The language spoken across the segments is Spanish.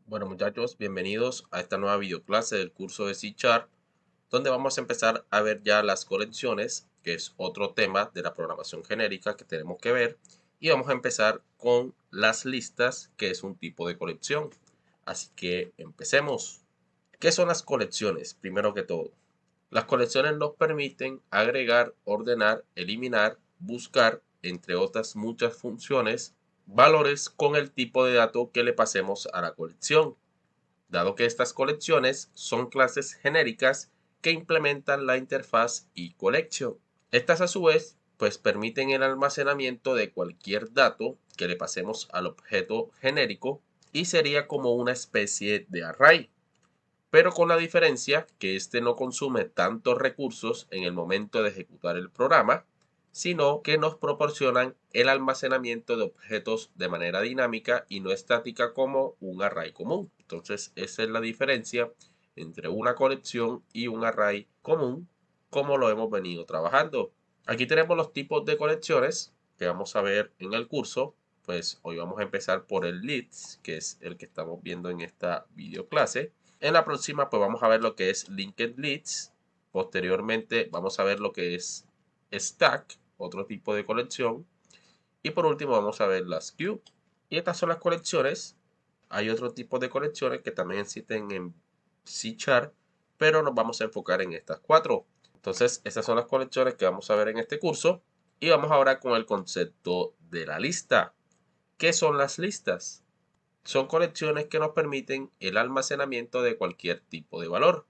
Bueno muchachos, bienvenidos a esta nueva videoclase del curso de C Sharp, donde vamos a empezar a ver ya las colecciones, que es otro tema de la programación genérica que tenemos que ver, y vamos a empezar con las listas, que es un tipo de colección. Así que empecemos. ¿Qué son las colecciones? Primero que todo, las colecciones nos permiten agregar, ordenar, eliminar, buscar, entre otras muchas funciones, valores con el tipo de dato que le pasemos a la colección, dado que estas colecciones son clases genéricas que implementan la interfaz eCollection. Estas a su vez pues permiten el almacenamiento de cualquier dato que le pasemos al objeto genérico y sería como una especie de array, pero con la diferencia que este no consume tantos recursos en el momento de ejecutar el programa, sino que nos proporcionan el almacenamiento de objetos de manera dinámica y no estática como un array común. Entonces, esa es la diferencia entre una colección y un array común, como lo hemos venido trabajando. Aquí tenemos los tipos de colecciones que vamos a ver en el curso. Pues hoy vamos a empezar por el list, que es el que estamos viendo en esta videoclase. En la próxima pues vamos a ver lo que es linked lists. Posteriormente vamos a ver lo que es stack, otro tipo de colección. Y por último vamos a ver las queue. Y estas son las colecciones. Hay otro tipo de colecciones que también existen en C Sharp, pero nos vamos a enfocar en estas cuatro. Entonces, estas son las colecciones que vamos a ver en este curso. Y vamos ahora con el concepto de la lista. ¿Qué son las listas? Son colecciones que nos permiten el almacenamiento de cualquier tipo de valor,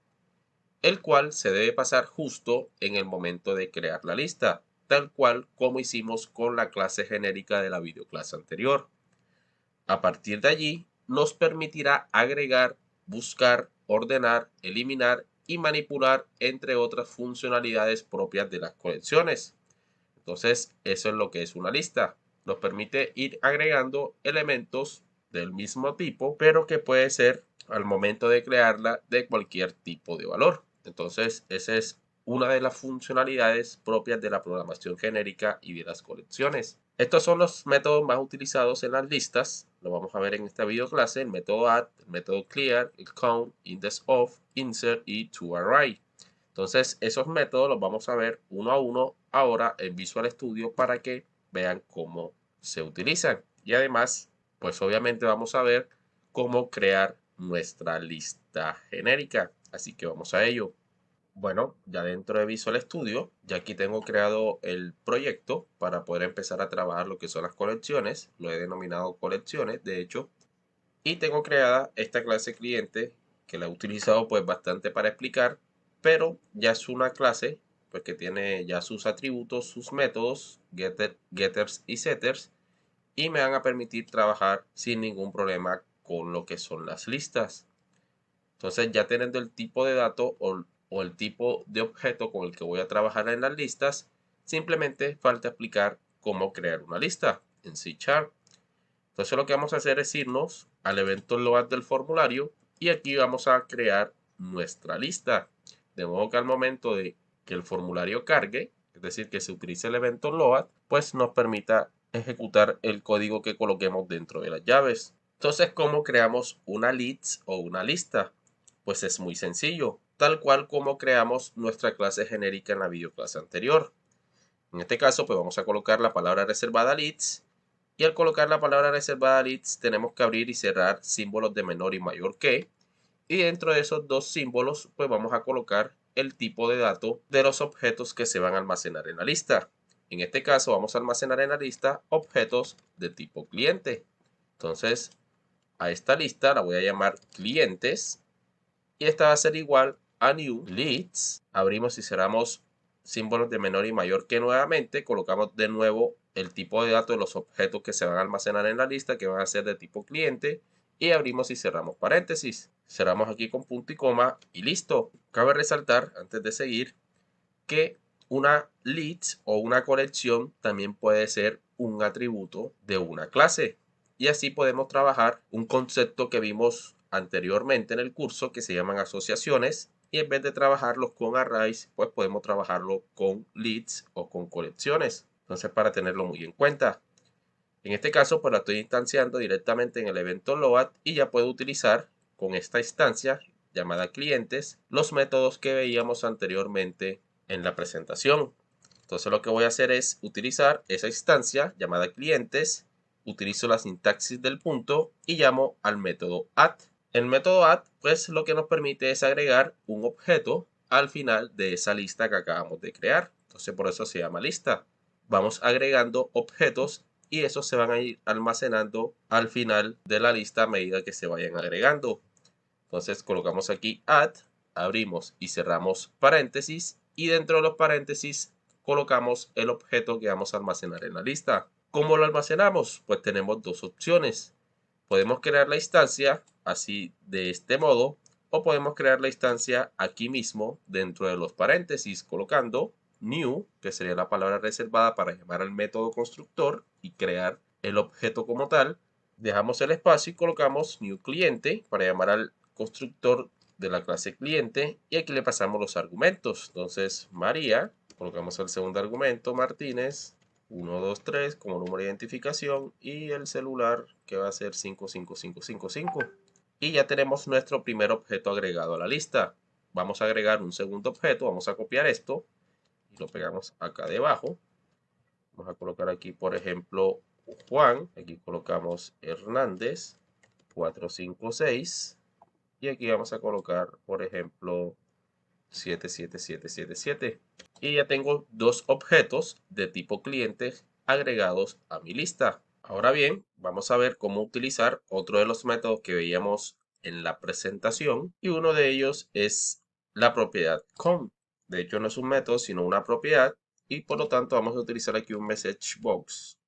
el cual se debe pasar justo en el momento de crear la lista, tal cual como hicimos con la clase genérica de la videoclase anterior. A partir de allí, nos permitirá agregar, buscar, ordenar, eliminar y manipular, entre otras funcionalidades propias de las colecciones. Entonces, eso es lo que es una lista. Nos permite ir agregando elementos del mismo tipo, pero que puede ser al momento de crearla de cualquier tipo de valor. Entonces, esa es una de las funcionalidades propias de la programación genérica y de las colecciones. Estos son los métodos más utilizados en las listas. Lo vamos a ver en esta videoclase: el método add, el método clear, el count, index of, insert y toArray. Entonces, esos métodos los vamos a ver uno a uno ahora en Visual Studio para que vean cómo se utilizan. Y además, pues obviamente vamos a ver cómo crear nuestra lista genérica. Así que vamos a ello. Bueno, ya dentro de Visual Studio, ya aquí tengo creado el proyecto para poder empezar a trabajar lo que son las colecciones. Lo he denominado colecciones, de hecho. Y tengo creada esta clase cliente que la he utilizado pues bastante para explicar, pero ya es una clase pues que tiene ya sus atributos, sus métodos, getters y setters, y me van a permitir trabajar sin ningún problema con lo que son las listas. Entonces, ya teniendo el tipo de dato o el tipo de objeto con el que voy a trabajar en las listas, simplemente falta explicar cómo crear una lista en C Sharp. Entonces lo que vamos a hacer es irnos al evento load del formulario y aquí vamos a crear nuestra lista. De modo que al momento de que el formulario cargue, es decir, que se utilice el evento load, pues nos permita ejecutar el código que coloquemos dentro de las llaves. Entonces, ¿cómo creamos una list o una lista? Pues es muy sencillo, tal cual como creamos nuestra clase genérica en la videoclase anterior. En este caso, pues vamos a colocar la palabra reservada list. Y al colocar la palabra reservada list tenemos que abrir y cerrar símbolos de menor y mayor que. Y dentro de esos dos símbolos pues vamos a colocar el tipo de dato de los objetos que se van a almacenar en la lista. En este caso vamos a almacenar en la lista objetos de tipo cliente. Entonces a esta lista la voy a llamar clientes. Y esta va a ser igual a new leads. Abrimos y cerramos símbolos de menor y mayor que nuevamente. Colocamos de nuevo el tipo de datos de los objetos que se van a almacenar en la lista, que van a ser de tipo cliente. Y abrimos y cerramos paréntesis. Cerramos aquí con punto y coma y listo. Cabe resaltar, antes de seguir, que una list o una colección también puede ser un atributo de una clase. Y así podemos trabajar un concepto que vimos anteriormente en el curso que se llaman asociaciones. Y en vez de trabajarlos con arrays, pues podemos trabajarlo con lists o con colecciones. Entonces, para tenerlo muy en cuenta. En este caso, pues la estoy instanciando directamente en el evento load y ya puedo utilizar con esta instancia llamada clientes los métodos que veíamos anteriormente en la presentación. Entonces lo que voy a hacer es utilizar esa instancia llamada clientes, utilizo la sintaxis del punto y llamo al método add. El método add pues lo que nos permite es agregar un objeto al final de esa lista que acabamos de crear. Entonces por eso se llama lista. Vamos agregando objetos y esos se van a ir almacenando al final de la lista a medida que se vayan agregando. Entonces colocamos aquí add, abrimos y cerramos paréntesis y dentro de los paréntesis colocamos el objeto que vamos a almacenar en la lista. ¿Cómo lo almacenamos? Pues tenemos dos opciones. Podemos crear la instancia así de este modo o podemos crear la instancia aquí mismo dentro de los paréntesis colocando new, que sería la palabra reservada para llamar al método constructor y crear el objeto como tal. Dejamos el espacio y colocamos new cliente para llamar al constructor de la clase cliente y aquí le pasamos los argumentos. Entonces María, colocamos el segundo argumento, Martínez, 1, 2, 3 como número de identificación y el celular que va a ser 55555. Y ya tenemos nuestro primer objeto agregado a la lista. Vamos a agregar un segundo objeto, vamos a copiar esto y lo pegamos acá debajo. Vamos a colocar aquí, por ejemplo, Juan. Aquí colocamos Hernández 456. Y aquí vamos a colocar, por ejemplo, 77777. Y ya tengo dos objetos de tipo cliente agregados a mi lista. Ahora bien, vamos a ver cómo utilizar otro de los métodos que veíamos en la presentación. Y uno de ellos es la propiedad con. De hecho, no es un método, sino una propiedad. Y por lo tanto, vamos a utilizar aquí un message box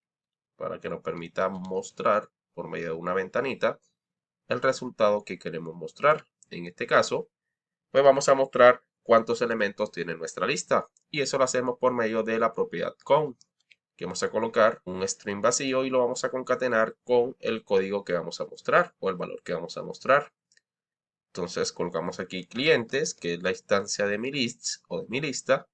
para que nos permita mostrar por medio de una ventanita el resultado que queremos mostrar. En este caso, pues vamos a mostrar cuántos elementos tiene nuestra lista. Y eso lo hacemos por medio de la propiedad con, que vamos a colocar un string vacío y lo vamos a concatenar con el código que vamos a mostrar o el valor que vamos a mostrar. Entonces colocamos aquí clientes, que es la instancia de mi list o de mi lista.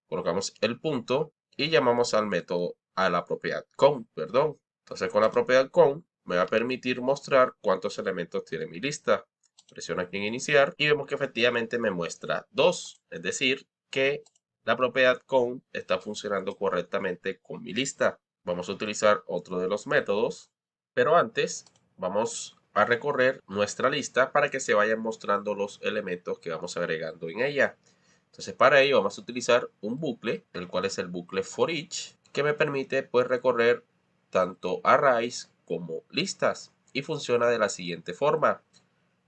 Colocamos el punto y llamamos al método, a la propiedad con, perdón. Entonces con la propiedad con me va a permitir mostrar cuántos elementos tiene mi lista. Presiono aquí en iniciar y vemos que efectivamente me muestra 2, es decir, que la propiedad con está funcionando correctamente con mi lista. Vamos a utilizar otro de los métodos, pero antes vamos a recorrer nuestra lista para que se vayan mostrando los elementos que vamos agregando en ella. Entonces para ello vamos a utilizar un bucle, el cual es el bucle for each, que me permite pues recorrer tanto arrays como listas y funciona de la siguiente forma.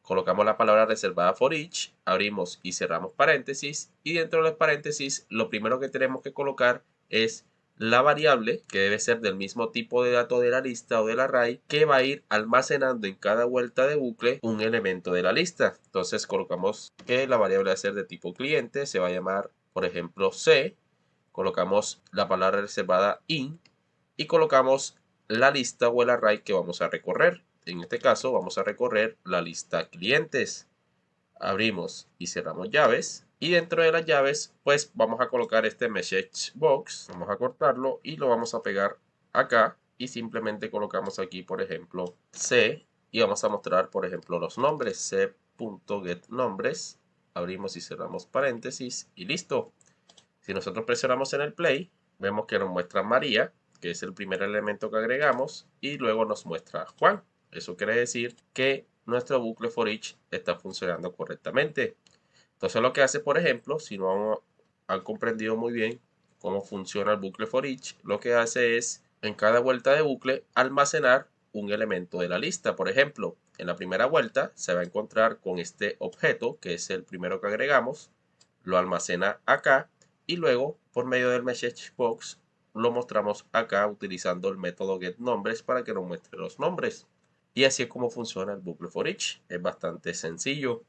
Colocamos la palabra reservada for each, abrimos y cerramos paréntesis y dentro de los paréntesis lo primero que tenemos que colocar es la variable que debe ser del mismo tipo de dato de la lista o del array que va a ir almacenando en cada vuelta de bucle un elemento de la lista. Entonces colocamos que la variable va a ser de tipo cliente, se va a llamar por ejemplo C, colocamos la palabra reservada in y colocamos la lista o el array que vamos a recorrer. En este caso vamos a recorrer la lista clientes. Abrimos y cerramos llaves. Y dentro de las llaves, pues vamos a colocar este message box. Vamos a cortarlo y lo vamos a pegar acá. Y simplemente colocamos aquí, por ejemplo, C. Y vamos a mostrar, por ejemplo, los nombres. C.getNombres. Abrimos y cerramos paréntesis y listo. Si nosotros presionamos en el play, vemos que nos muestra María, que es el primer elemento que agregamos, y luego nos muestra Juan. Eso quiere decir que nuestro bucle for each está funcionando correctamente. Entonces lo que hace, por ejemplo, si no han comprendido muy bien cómo funciona el bucle for each, lo que hace es en cada vuelta de bucle almacenar un elemento de la lista. Por ejemplo, en la primera vuelta se va a encontrar con este objeto, que es el primero que agregamos, lo almacena acá y luego por medio del message box lo mostramos acá utilizando el método getNombres para que nos muestre los nombres. Y así es como funciona el bucle for each. Es bastante sencillo.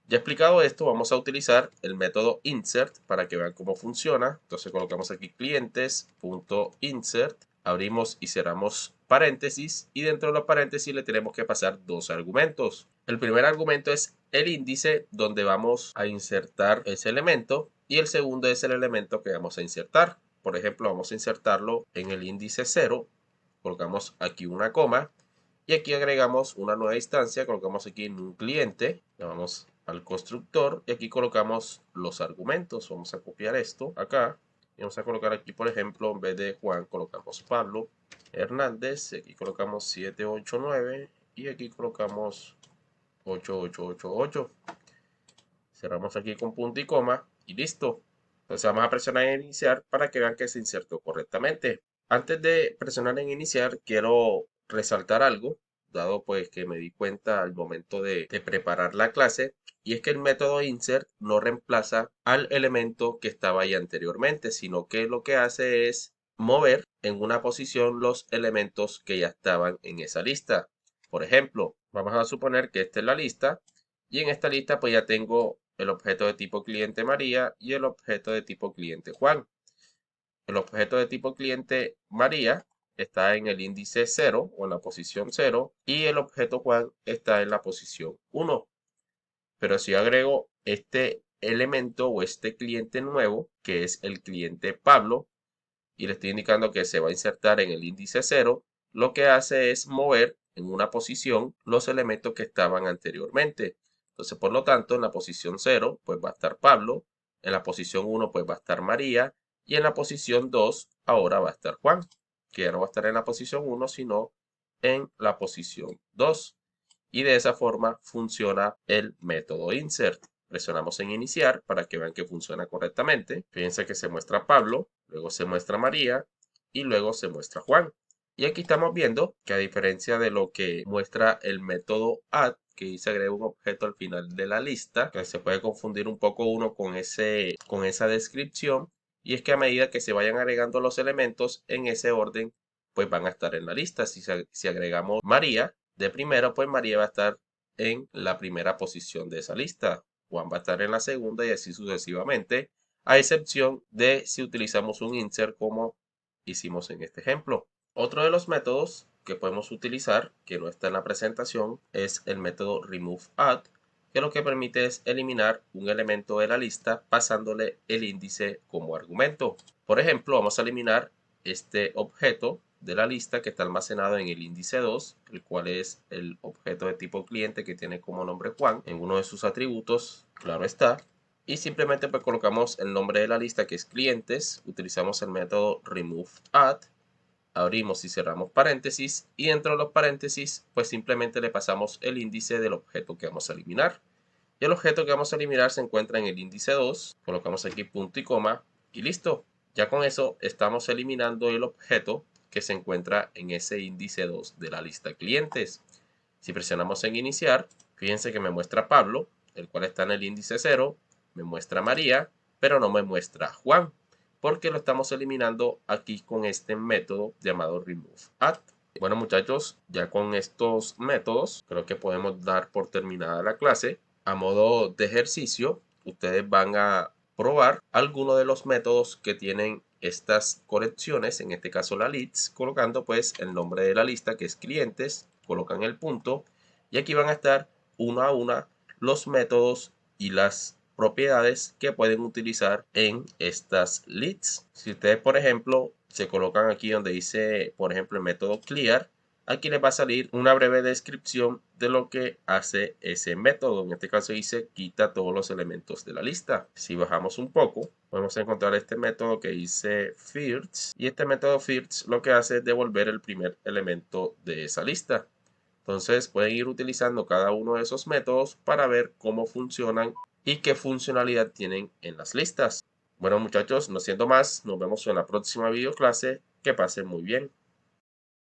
Ya explicado esto, vamos a utilizar el método insert para que vean cómo funciona. Entonces colocamos aquí clientes.insert, abrimos y cerramos paréntesis y dentro de los paréntesis le tenemos que pasar dos argumentos. El primer argumento es el índice donde vamos a insertar ese elemento y el segundo es el elemento que vamos a insertar. Por ejemplo, vamos a insertarlo en el índice 0 colocamos aquí una coma y aquí agregamos una nueva instancia, colocamos aquí en un cliente, le vamos al constructor y aquí colocamos los argumentos. Vamos a copiar esto acá y vamos a colocar aquí, por ejemplo, en vez de Juan, colocamos Pablo Hernández, aquí colocamos 789 y aquí colocamos 8888. Cerramos aquí con punto y coma y listo. Entonces vamos a presionar en iniciar para que vean que se insertó correctamente. Antes de presionar en iniciar, quiero resaltar algo, dado pues que me di cuenta al momento de preparar la clase, y es que el método insert no reemplaza al elemento que estaba ahí anteriormente, sino que lo que hace es mover en una posición los elementos que ya estaban en esa lista. Por ejemplo, vamos a suponer que esta es la lista y en esta lista pues ya tengo el objeto de tipo cliente María y el objeto de tipo cliente Juan. El objeto de tipo cliente María está en el índice 0 o en la posición 0 y el objeto Juan está en la posición 1. Pero si yo agrego este elemento o este cliente nuevo, que es el cliente Pablo, y le estoy indicando que se va a insertar en el índice 0, lo que hace es mover en una posición los elementos que estaban anteriormente. Entonces, por lo tanto, en la posición 0, pues va a estar Pablo, en la posición 1, pues va a estar María, y en la posición 2, ahora va a estar Juan, que ya no va a estar en la posición 1, sino en la posición 2. Y de esa forma funciona el método insert. Presionamos en iniciar para que vean que funciona correctamente. Fíjense que se muestra Pablo, luego se muestra María y luego se muestra Juan. Y aquí estamos viendo que a diferencia de lo que muestra el método add, que dice agrega un objeto al final de la lista, que se puede confundir un poco uno con esa descripción, y es que a medida que se vayan agregando los elementos en ese orden, pues van a estar en la lista. Si agregamos María de primero, pues María va a estar en la primera posición de esa lista. Juan va a estar en la segunda y así sucesivamente, a excepción de si utilizamos un insert como hicimos en este ejemplo. Otro de los métodos que podemos utilizar, que no está en la presentación, es el método removeAdd, que lo que permite es eliminar un elemento de la lista pasándole el índice como argumento. Por ejemplo, vamos a eliminar este objeto de la lista que está almacenado en el índice 2, el cual es el objeto de tipo cliente que tiene como nombre Juan en uno de sus atributos, claro está. Y simplemente pues colocamos el nombre de la lista que es clientes, utilizamos el método removeAdd, abrimos y cerramos paréntesis y dentro de los paréntesis pues simplemente le pasamos el índice del objeto que vamos a eliminar. Y el objeto que vamos a eliminar se encuentra en el índice 2, colocamos aquí punto y coma y listo. Ya con eso estamos eliminando el objeto que se encuentra en ese índice 2 de la lista clientes. Si presionamos en iniciar, fíjense que me muestra Pablo, el cual está en el índice 0, me muestra María, pero no me muestra Juan, porque lo estamos eliminando aquí con este método llamado removeAdd. Bueno muchachos, ya con estos métodos creo que podemos dar por terminada la clase. A modo de ejercicio, ustedes van a probar alguno de los métodos que tienen estas colecciones, en este caso la leads, colocando pues el nombre de la lista que es clientes, colocan el punto y aquí van a estar uno a uno los métodos y las propiedades que pueden utilizar en estas leads. Si ustedes por ejemplo se colocan aquí donde dice por ejemplo el método clear, aquí les va a salir una breve descripción de lo que hace ese método. En este caso dice quita todos los elementos de la lista. Si bajamos un poco, podemos encontrar este método que dice first. Y este método first lo que hace es devolver el primer elemento de esa lista. Entonces pueden ir utilizando cada uno de esos métodos para ver cómo funcionan y qué funcionalidad tienen en las listas. Bueno muchachos, no siendo más, nos vemos en la próxima videoclase. Que pasen muy bien.